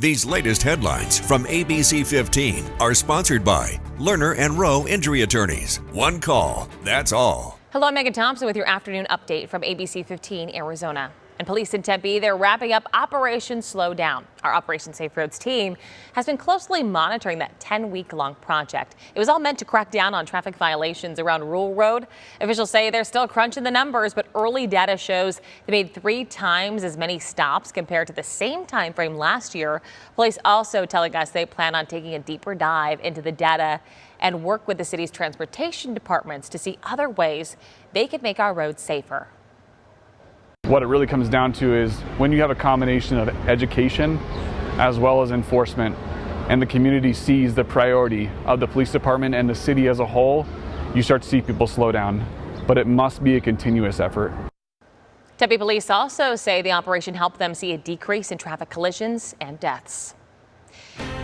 These latest headlines from ABC15 are sponsored by Lerner and Rowe Injury Attorneys. One call, that's all. Hello, I'm Megan Thompson with your afternoon update from ABC15 Arizona. And police in Tempe, they're wrapping up Operation Slow Down. Our Operation Safe Roads team has been closely monitoring that 10-week-long project. It was all meant to crack down on traffic violations around Rule Road. Officials say they're still crunching the numbers, but early data shows they made 3 times as many stops compared to the same time frame last year. Police also telling us they plan on taking a deeper dive into the data and work with the city's transportation departments to see other ways they could make our roads safer. What it really comes down to is when you have a combination of education as well as enforcement, and the community sees the priority of the police department and the city as a whole, you start to see people slow down. But it must be a continuous effort. Tempe police also say the operation helped them see a decrease in traffic collisions and deaths.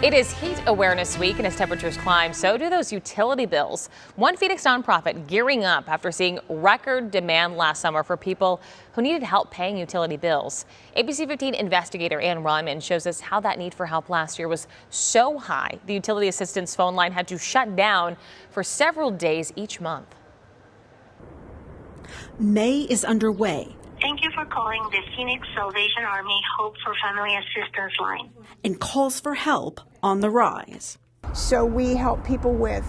It is Heat Awareness Week, and as temperatures climb, so do those utility bills. One Phoenix nonprofit gearing up after seeing record demand last summer for people who needed help paying utility bills. ABC15 investigator Ann Ryman shows us how that need for help last year was so high, the utility assistance phone line had to shut down for several days each month. May is underway. Thank you for calling the Phoenix Salvation Army Hope for Family Assistance line. And calls for help on the rise. So we help people with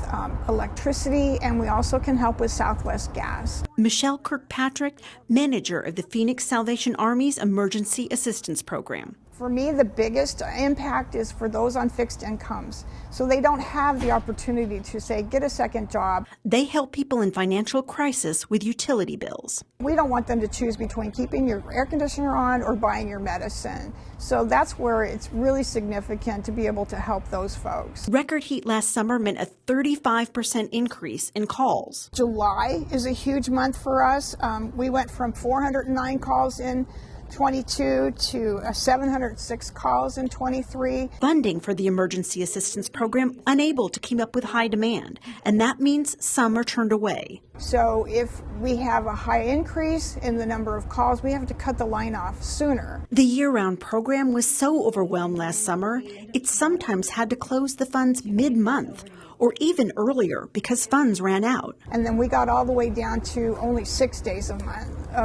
electricity, and we also can help with Southwest Gas. Michelle Kirkpatrick, manager of the Phoenix Salvation Army's Emergency Assistance Program. For me, the biggest impact is for those on fixed incomes. So they don't have the opportunity to say, get a second job. They help people in financial crisis with utility bills. We don't want them to choose between keeping your air conditioner on or buying your medicine. So that's where it's really significant to be able to help those folks. Record heat last summer meant a 35% increase in calls. July is a huge month for us. We went from 409 calls in 22 to 706 calls in 23. Funding for the Emergency Assistance Program unable to keep up with high demand, and that means some are turned away. So if we have a high increase in the number of calls, we have to cut the line off sooner. The year-round program was so overwhelmed last summer, it sometimes had to close the funds mid-month or even earlier because funds ran out. And then we got all the way down to only 6 days of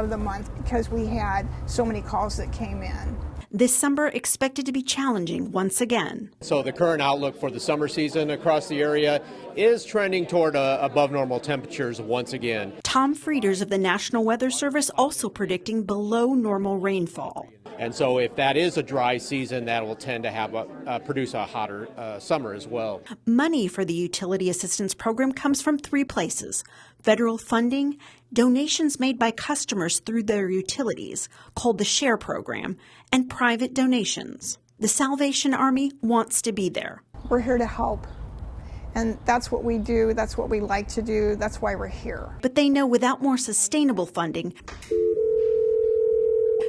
the month because we had so many calls that came in. This summer expected to be challenging once again. So the current outlook for the summer season across the area is trending toward above normal temperatures once again. Tom Frieders of the National Weather Service also predicting below normal rainfall. And so if that is a dry season, that will tend to produce a hotter summer as well. Money for the Utility Assistance Program comes from 3 places: federal funding, donations made by customers through their utilities, called the SHARE program, and private donations. The Salvation Army wants to be there. We're here to help. And that's what we do. That's what we like to do. That's why we're here. But they know without more sustainable funding,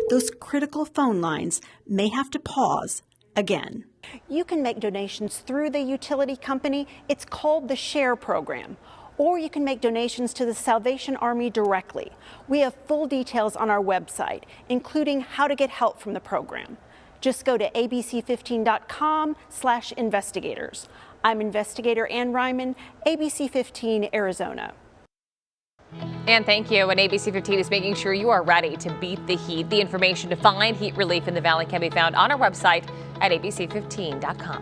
those critical phone lines may have to pause again. You can make donations through the utility company. It's called the SHARE program. Or you can make donations to the Salvation Army directly. We have full details on our website, including how to get help from the program. Just go to abc15.com/investigators. I'm investigator Ann Ryman, ABC15 Arizona. And thank you. And ABC15 is making sure you are ready to beat the heat. The information to find heat relief in the valley can be found on our website at abc15.com.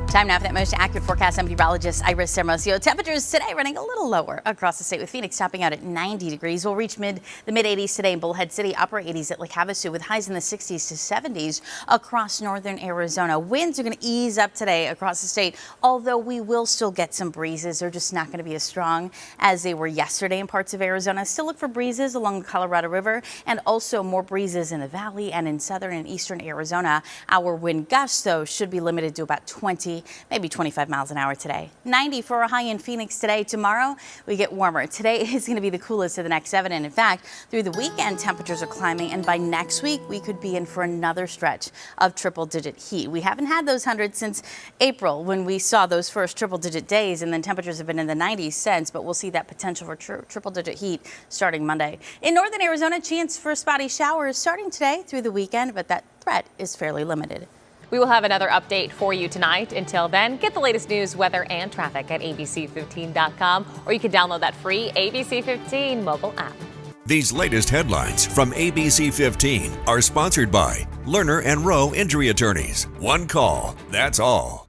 Time now for that most accurate forecast. I'm meteorologist Iris Hermosillo. Temperatures today running a little lower across the state, with Phoenix topping out at 90 degrees. We'll reach the mid-80s today in Bullhead City, upper 80s at Lake Havasu, with highs in the 60s to 70s across northern Arizona. Winds are going to ease up today across the state, although we will still get some breezes. They're just not going to be as strong as they were yesterday in parts of Arizona. Still look for breezes along the Colorado River, and also more breezes in the valley and in southern and eastern Arizona. Our wind gusts, though, should be limited to about 20 30, maybe 25 miles an hour today. 90 for a high in Phoenix today. Tomorrow we get warmer. Today is going to be the coolest of the next 7. And in fact, through the weekend, temperatures are climbing. And by next week, we could be in for another stretch of triple-digit heat. We haven't had those hundreds since April when we saw those first triple-digit days. And then temperatures have been in the 90s since. But we'll see that potential for triple-digit heat starting Monday. In northern Arizona, chance for spotty showers starting today through the weekend. But that threat is fairly limited. We will have another update for you tonight. Until then, get the latest news, weather, and traffic at ABC15.com, or you can download that free ABC15 mobile app. These latest headlines from ABC15 are sponsored by Lerner and Rowe Injury Attorneys. One call, that's all.